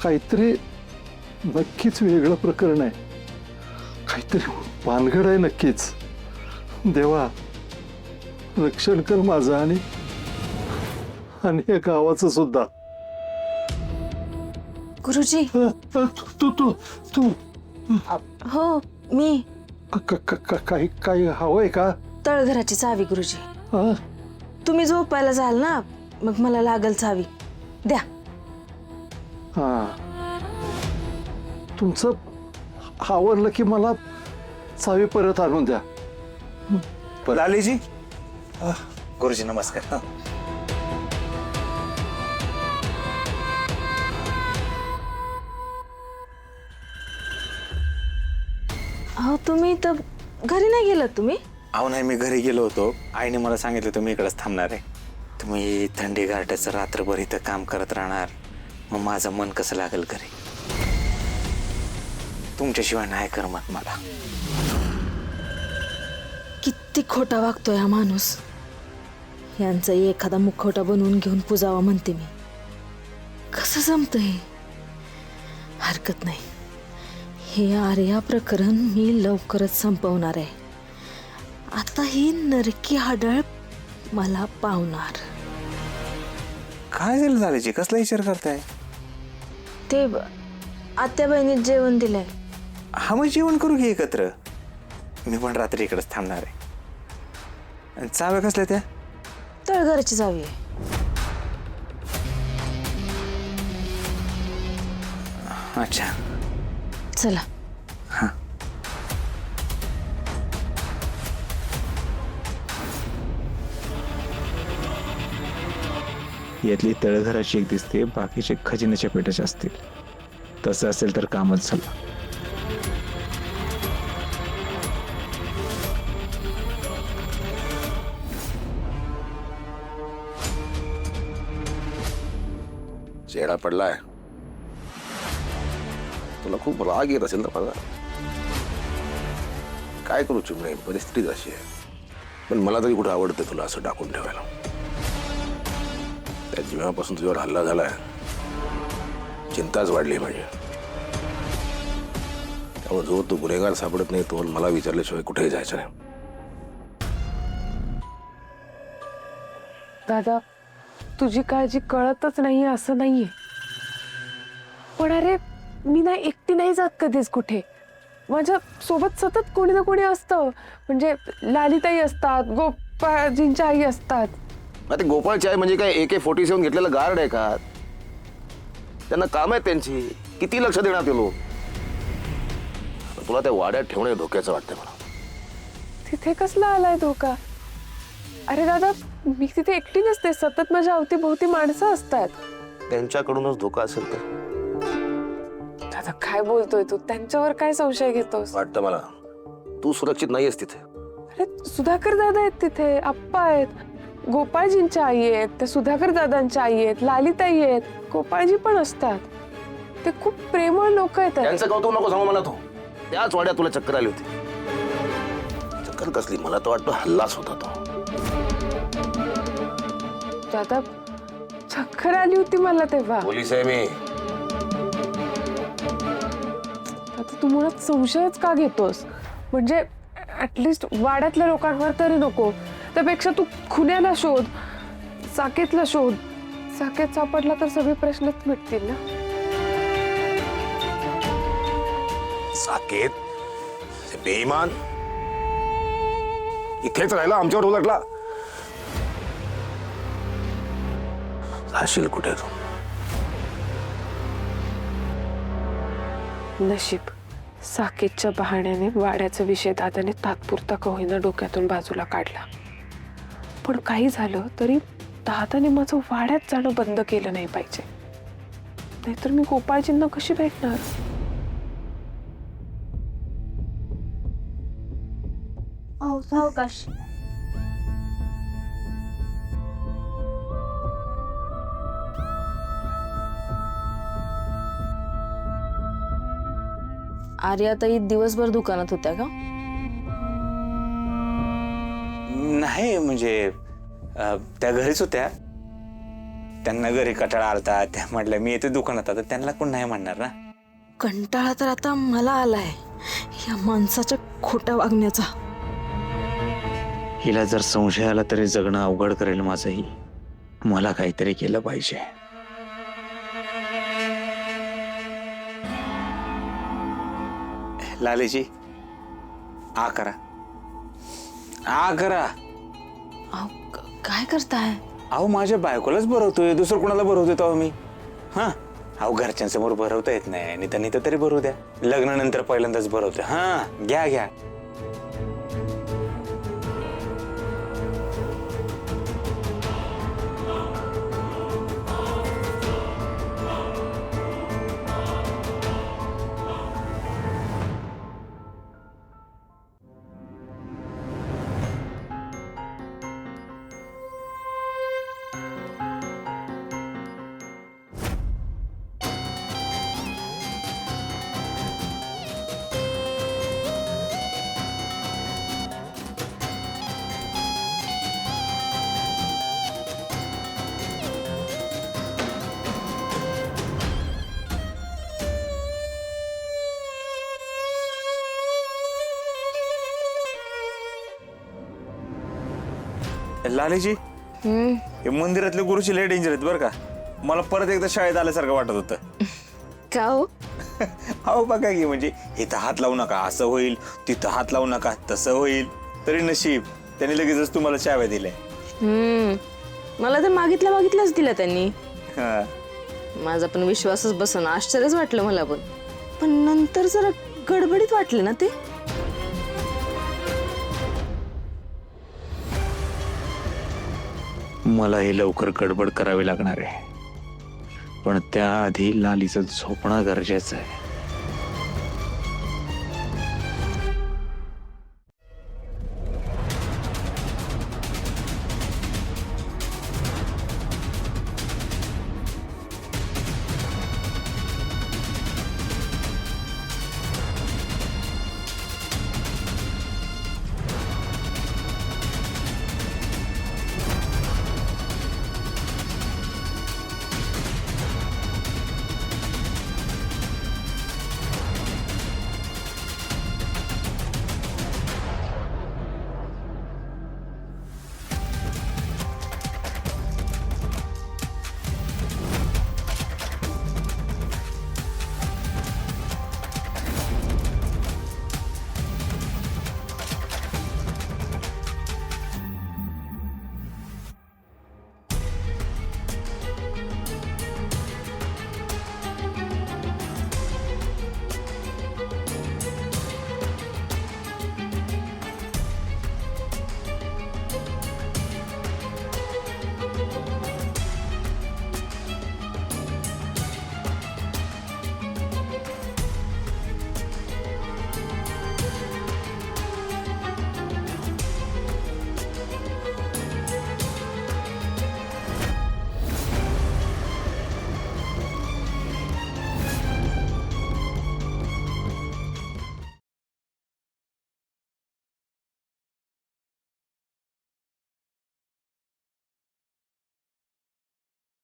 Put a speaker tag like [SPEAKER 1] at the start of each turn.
[SPEAKER 1] काहीतरी नक्कीच वेगळं प्रकरण आहे, काहीतरी भानगड आहे नक्कीच. देवा रक्षण कर माझं आणि या गावाचं सुद्धा.
[SPEAKER 2] गुरुजी.
[SPEAKER 1] तू तू तू
[SPEAKER 2] हो मी.
[SPEAKER 1] काही हवंय का?
[SPEAKER 2] तळघराची चावी गुरुजी.
[SPEAKER 1] हा?
[SPEAKER 2] तुम्ही झोपायला जाल ना, मग मला लागल चावी. द्या.
[SPEAKER 1] हा, तुमचं आवरलं की मला चावी परत आणून द्या.
[SPEAKER 3] लालीजी. गुरुजी नमस्कार.
[SPEAKER 2] अहो तुम्ही तर घरी नाही गेलात तुम्ही?
[SPEAKER 3] अहो नाही, मी घरी गेलो होतो. आईने मला सांगितलं तुम्ही इकडेच थांबणार आहे. तुम्ही थंडी गारठ्याचं रात्रभर इथं काम करत राहणार, मग माझं मन कसं लागेल घरी. तुमच्याशिवाय नाही करमत मला.
[SPEAKER 2] किती खोटा वागतोय हा माणूस. यांचा एखादा मुखवटा बनवून घेऊन पुजावा म्हणते मी. कसं जमतंय? हरकत नाही, हे आर्या प्रकरण मी लवकरच संपवणार आहे. आता ही नरकी हाडळ मला पावणार.
[SPEAKER 3] काय झालं लालीजी, कसला विचार करताय?
[SPEAKER 2] ते आत्या बहिणीत जेवण दिलंय.
[SPEAKER 3] हा मग जेवण करू घे एकत्र. मी पण रात्री इकडेच थांबणार आहे. आणि चाव्या कसल्या त्या?
[SPEAKER 2] तळघराची चावी आहे.
[SPEAKER 3] अच्छा
[SPEAKER 2] चला.
[SPEAKER 3] हा.
[SPEAKER 4] यातली तळघराची एक दिसते, बाकीचे खजिन्याच्या पेटाचे असतील. तसं असेल तर कामच झालं.
[SPEAKER 5] चेहरा पडलाय. तुला खूप राग येत असेल ना मला. काय करू चिमणे, परिस्थिती अशी आहे. पण मला तरी कुठं आवडतं तुला असं टाकून ठेवायला. त्या जीवापासून तुझ्यावर हल्ला झालाय, चिंताच वाढली माझी. त्यामुळे जो तू गुन्हेगार सापडत नाही तो मला विचारल्याशिवाय कुठेही जायचं नाही.
[SPEAKER 6] दादा, तुझी काळजी कळतच नाहीये असं नाहीये, पण अरे मी नाही एकटी नाही जात कधीच कुठे. माझ्या सोबत सतत कोणी ना कोणी असतं. म्हणजे लालीताई असतात, गोपाळजींच्या आई असतात.
[SPEAKER 5] ते गोपाळची आहे म्हणजे काय AK-47 घेतलेलं गार्ड आहे का? त्यांना काम आहे त्यांची. किती लक्ष देणार ते लोक. तुला त्या वाड्यात ठेवणे धोक्याचं वाटतंय मला.
[SPEAKER 6] तिथे कसला आलाय धोका? अरे दादा, मी तिथे एकटी नसते. सतत माझ्या अवतीभोवती माणसं असतात.
[SPEAKER 5] त्यांच्याकडूनच धोका असेल तर?
[SPEAKER 6] दादा काय बोलतोय तू? त्यांच्यावर काय संशय घेतोस?
[SPEAKER 5] वाटतं मला तू सुरक्षित नाहीयेस तिथे.
[SPEAKER 6] अरे सुधाकर दादा आहेत तिथे, आप्पा आहेत, गोपाळजींच्या आई आहेत, त्या सुधाकर दादांच्या आई आहेत, लालीताई आहेत, गोपाळजी पण असतात. ते खूप प्रेमळ लोक आहेत.
[SPEAKER 5] त्यांचं कौतुक नको सांगू मला. तू त्याच वाड्यात तुला चक्कर आली होती. चक्कर कसली? मला तर वाटतं हल्लाच होता तो.
[SPEAKER 6] दादा चक्कर आली होती मला तेव्हा.
[SPEAKER 5] पोलीस आहे मी.
[SPEAKER 6] आता तू मुळात संशयच का घेतोस? म्हणजे ऍटलिस्ट वाड्यातल्या लोकांवर तरी नको. त्यापेक्षा तू खुन्याला शोध, साकेतला शोध. साकेत सापडला तर सगळे प्रश्नच मिटतील ना.
[SPEAKER 5] साकेत बेईमान इथेच राहिला, आमच्यावर उलटला. जाशील कुठे तू?
[SPEAKER 6] नशीब साकेतच्या बहाण्याने वाड्याचा विषय दादाने तात्पुरता का होईना डोक्यातून बाजूला काढला. पण काही झालं तरी दादाने माझं वाड्यात जाणं बंद केलं नाही पाहिजे. नाहीतर मी गोपाळजींना कशी भेटणार?
[SPEAKER 2] सावकाश. आर्याताई दिवसभर दुकानात होत्या का?
[SPEAKER 3] नाही म्हणजे त्या घरीच होत्या. त्यांना घरी कटाळा आलता, त्या म्हटल्या मी येते दुकानात, आता त्यांना कोण नाही म्हणणार ना.
[SPEAKER 2] कंटाळा तर आता मला आलाय या माणसाच्या खोट्या वागण्याचा.
[SPEAKER 3] हिला जर संशय आला तरी जगणं अवघड करेल माझंही. मला काहीतरी केलं पाहिजे. लालीजी, आ करा, आ करा.
[SPEAKER 2] अहो, काय करताय?
[SPEAKER 3] अहो माझ्या बायकोलाच भरवतोय, दुसरं कोणाला भरवतोय तेव्हा मी? हा, अहो घरच्यांसमोर भरवता येत नाही, आणि तर तरी भरवू द्या. लग्नानंतर पहिल्यांदाच भरवतोय. हा, घ्या घ्या. लालीजी, हे मंदिरातले गुरुजी लय डेंजर आहेत बरं का. मला परत एकदा शाळेत आल्यासारखं वाटत होतं.
[SPEAKER 2] का हो?
[SPEAKER 3] अहो बघा की, म्हणजे इथं हात लावू नका असं होईल, तिथं हात लावू नका तसं होईल. तरी नशीब त्यांनी लगेचच तुम्हाला चाव्या दिल्या.
[SPEAKER 2] मला तर मागितल्याच दिल्या त्यांनी.
[SPEAKER 3] हा.
[SPEAKER 2] माझा पण विश्वासच बसना, आश्चर्यच वाटलं मला पण. पण नंतर जरा गडबडीत वाटले ना ते.
[SPEAKER 3] मला हे लवकर गडबड करावी लागणार आहे, पण त्याआधी लालीचं झोपणं गरजेचं आहे.